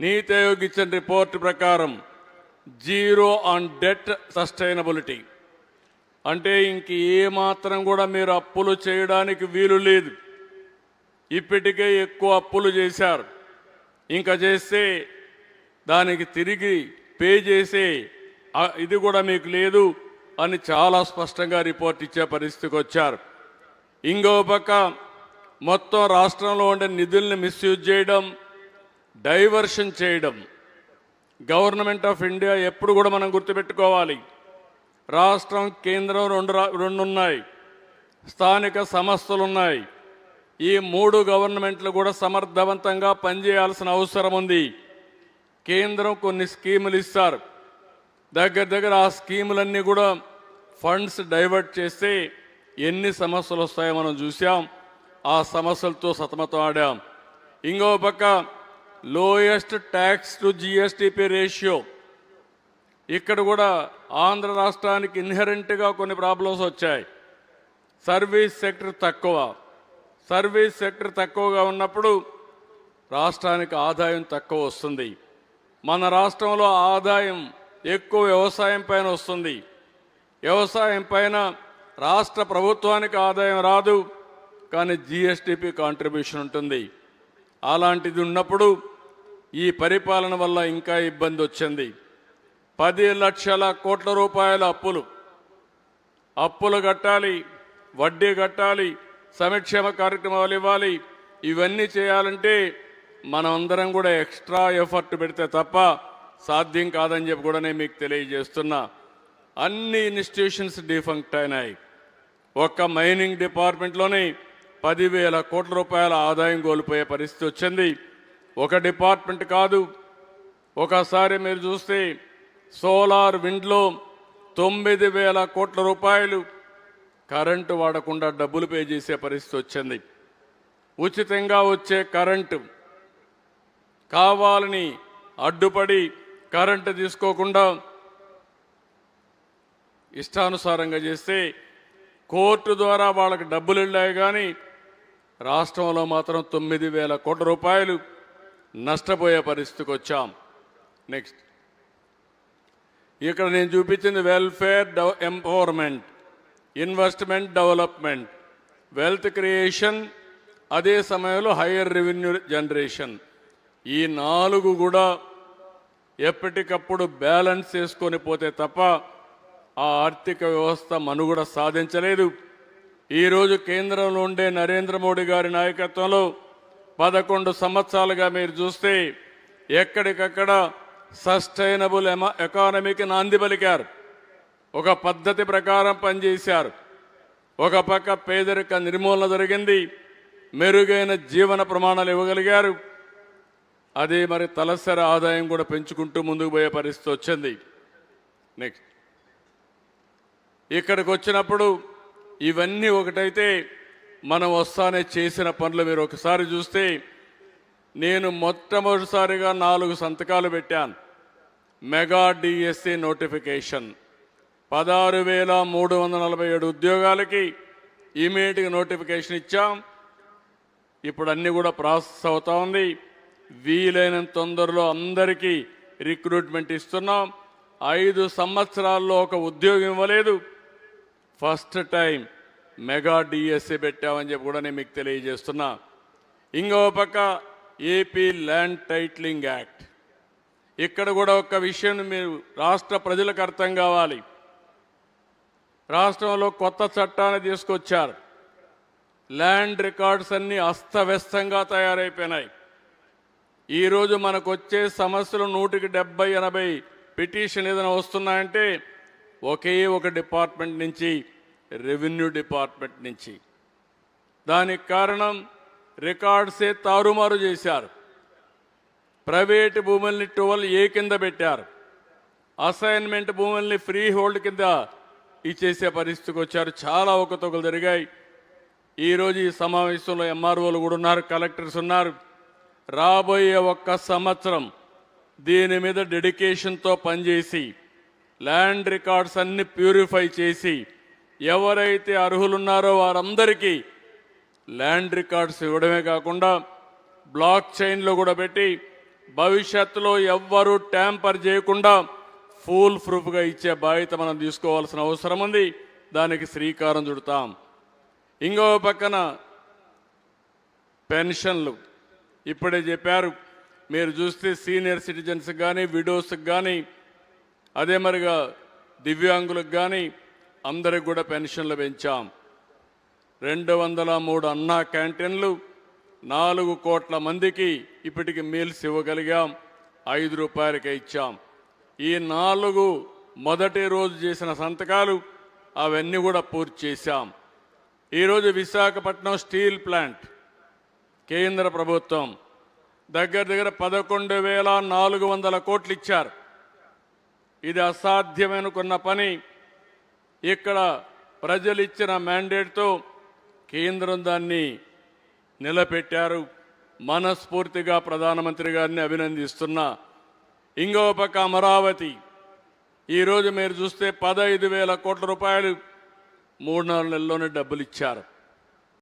నీతి ఆయోగ్ ఇచ్చిన రిపోర్ట్ ప్రకారం zero on debt sustainability, అంటే ఇంక ఏమాత్రం కూడా మీరు అప్పులు చేయడానికి వీలు లేదు. ఇప్పటికే ఎక్కువ అప్పులు చేశారు, ఇంకా చేస్తే దానికి తిరిగి పే చేసే ఇది కూడా మీకు లేదు అని చాలా స్పష్టంగా రిపోర్ట్ ఇచ్చే పరిస్థితికి వచ్చారు. ఇంకో పక్క మొత్తం రాష్ట్రంలో ఉండే నిధుల్ని మిస్యూజ్ చేయడం, డైవర్షన్ చేయడం. గవర్నమెంట్ ఆఫ్ ఇండియా ఎప్పుడు కూడా మనం గుర్తుపెట్టుకోవాలి, రాష్ట్రం కేంద్రం రెండు ఉన్నాయి, స్థానిక సంస్థలు ఉన్నాయి. ఈ మూడు గవర్నమెంట్లు కూడా సమర్థవంతంగా పనిచేయాల్సిన అవసరం ఉంది. కేంద్రం కొన్ని స్కీములు ఇస్తారు, దగ్గర ఆ స్కీములన్నీ కూడా ఫండ్స్ డైవర్ట్ చేస్తే ఎన్ని సమస్యలు వస్తాయో మనం చూసాం. ఆ సమస్యలతో సతమతం ఆడాం. ఇంకో పక్క lowest tax to GSTP ratio, ఇక్కడ కూడా ఆంధ్ర రాష్ట్రానికి ఇన్హెరెంట్గా కొన్ని ప్రాబ్లమ్స్ వచ్చాయి. సర్వీస్ సెక్టర్ తక్కువగా ఉన్నప్పుడు రాష్ట్రానికి ఆదాయం తక్కువ వస్తుంది. మన రాష్ట్రంలో ఆదాయం ఎక్కువ వ్యవసాయం పైన వస్తుంది. వ్యవసాయం పైన రాష్ట్ర ప్రభుత్వానికి ఆదాయం రాదు, కానీ జిఎస్టిపి కాంట్రిబ్యూషన్ ఉంటుంది. అలాంటిది ఉన్నప్పుడు ఈ పరిపాలన వల్ల ఇంకా ఇబ్బంది వచ్చింది. 10 లక్షల కోట్ల రూపాయల అప్పులు కట్టాలి, వడ్డీ కట్టాలి, సంక్షేమ కార్యక్రమాలు ఇవ్వాలి. ఇవన్నీ చేయాలంటే మనం అందరం కూడా ఎక్స్ట్రా ఎఫర్ట్ పెడితే తప్ప సాధ్యం కాదని చెప్పి కూడా నేను మీకు తెలియజేస్తున్నా. అన్ని ఇన్స్టిట్యూషన్స్ డిఫంక్ట్ అయినాయి. ఒక్క మైనింగ్ డిపార్ట్మెంట్లోనే 10,000 కోట్ల రూపాయల ఆదాయం కోల్పోయే పరిస్థితి వచ్చింది. ఒక డిపార్ట్మెంట్ కాదు, ఒకసారి మీరు చూస్తే సోలార్ విండ్లో 9,000 కోట్ల రూపాయలు కరెంటు వాడకుండా డబ్బులు పే చేసే పరిస్థితి వచ్చింది. ఉచితంగా వచ్చే కరెంటు కావాలని అడ్డుపడి కరెంటు తీసుకోకుండా ఇష్టానుసారంగా చేస్తే కోర్టు ద్వారా వాళ్ళకి డబ్బులు వెళ్ళాయి, కానీ రాష్ట్రంలో మాత్రం 9,000 కోట్ల రూపాయలు నష్టపోయే పరిస్థితికి వచ్చాం. నెక్స్ట్, ఇక్కడ నేను చూపించింది welfare empowerment, investment development, wealth creation, అదే సమయంలో హైయర్ రెవెన్యూ జనరేషన్. ఈ 4 కూడా ఎప్పటికప్పుడు బ్యాలెన్స్ చేసుకొని పోతే తప్ప ఆ ఆర్థిక వ్యవస్థ మనుగడ సాధించలేదు. ఈరోజు కేంద్రంలో ఉండే నరేంద్ర మోడీ గారి నాయకత్వంలో 11 సంవత్సరాలుగా మీరు చూస్తే ఎక్కడికక్కడ సస్టైనబుల్ ఎకానమీకి నాంది పలికారు. ఒక పద్ధతి ప్రకారం పనిచేశారు. ఒక పక్క పేదరిక నిర్మూలన జరిగింది, మెరుగైన జీవన ప్రమాణాలు ఇవ్వగలిగారు. అదే మరి తలసరి ఆదాయం కూడా పెంచుకుంటూ ముందుకు పోయే పరిస్థితి వచ్చింది. నెక్స్ట్, ఇక్కడికి వచ్చినప్పుడు ఇవన్నీ ఒకటైతే మనం వస్తానే చేసిన పనులు మీరు ఒకసారి చూస్తే, నేను మొట్టమొదటిసారిగా 4 సంతకాలు పెట్టాను. మెగా డిఎస్సి నోటిఫికేషన్ 16,347 ఉద్యోగాలకి ఇమీడియట్గా నోటిఫికేషన్ ఇచ్చాం. ఇప్పుడు అన్నీ కూడా ప్రాసెస్ అవుతా ఉంది. వీలైనంత తొందరలో అందరికీ రిక్రూట్మెంట్ ఇస్తున్నాం. 5 సంవత్సరాల్లో ఒక ఉద్యోగం ఇవ్వలేదు, ఫస్ట్ టైం మెగా డిఎస్సి పెట్టామని చెప్పి కూడా నేను మీకు తెలియజేస్తున్నా. ఇంకో పక్క ఏపీ ల్యాండ్ టైటిలింగ్ యాక్ట్, ఇక్కడ కూడా ఒక విషయం మీరు రాష్ట్ర ప్రజలకు అర్థం కావాలి. రాష్ట్రంలో కొత్త చట్టాన్ని తీసుకొచ్చారు. ల్యాండ్ రికార్డ్స్ అన్నీ అస్తవ్యస్తంగా తయారైపోయినాయి. ఈరోజు మనకు వచ్చే సమస్యలు 100కి 70-80 పిటిషన్ ఏదైనా వస్తున్నాయంటే ఒకే ఒక డిపార్ట్మెంట్ నుంచి, రెవెన్యూ డిపార్ట్మెంట్ నుంచి. దానికి కారణం రికార్డ్సే తారుమారు చేశారు. ప్రైవేటు భూముల్ని 12A కింద పెట్టారు, అసైన్మెంట్ భూముల్ని ఫ్రీ హోల్డ్ కింద ఇచ్చేసే పరిస్థితికి వచ్చారు. చాలా అవకతవకలు జరిగాయి. ఈరోజు ఈ సమావేశంలో ఎంఆర్ఓలు కూడా ఉన్నారు, కలెక్టర్స్ ఉన్నారు. రాబోయే 1 సంవత్సరం దీని మీద డెడికేషన్తో పనిచేసి ల్యాండ్ రికార్డ్స్ అన్ని ప్యూరిఫై చేసి ఎవరైతే అర్హులున్నారో వారందరికీ ల్యాండ్ రికార్డ్స్ ఇవ్వడమే కాకుండా బ్లాక్ చైన్లో కూడా పెట్టి భవిష్యత్తులో ఎవ్వరూ ట్యాంపర్ చేయకుండా ఫుల్ ప్రూఫ్గా ఇచ్చే బాధ్యత మనం తీసుకోవాల్సిన అవసరం ఉంది. దానికి శ్రీకారం చుడతాం. ఇంకో పక్కన పెన్షన్లు ఇప్పుడే చెప్పారు. మీరు చూస్తే సీనియర్ సిటిజన్స్కి కానీ విడోస్కి కానీ అదే మరిగా దివ్యాంగులకు కానీ అందరికి కూడా పెన్షన్లు పెంచాం. 203 అన్నా క్యాంటీన్లు 4 కోట్ల మందికి ఇప్పటికి మీల్స్ ఇవ్వగలిగాం. 5 రూపాయలకే ఇచ్చాం. ఈ 4 మొదటి రోజు చేసిన సంతకాలు అవన్నీ కూడా పూర్తి చేశాం. ఈరోజు విశాఖపట్నం స్టీల్ ప్లాంట్ కేంద్ర ప్రభుత్వం దగ్గర 11,400 కోట్లు ఇచ్చారు. ఇది అసాధ్యమనుకున్న పని. ఇక్కడ ప్రజలు ఇచ్చిన మ్యాండేట్తో కేంద్రం దాన్ని నిలబెట్టారు. మనస్ఫూర్తిగా ప్రధానమంత్రి గారిని అభినందిస్తున్నా. ఇంకో పక్క అమరావతి ఈరోజు మీరు చూస్తే 15,000 కోట్ల రూపాయలు 3-4 నెలల్లోనే డబ్బులు ఇచ్చారు.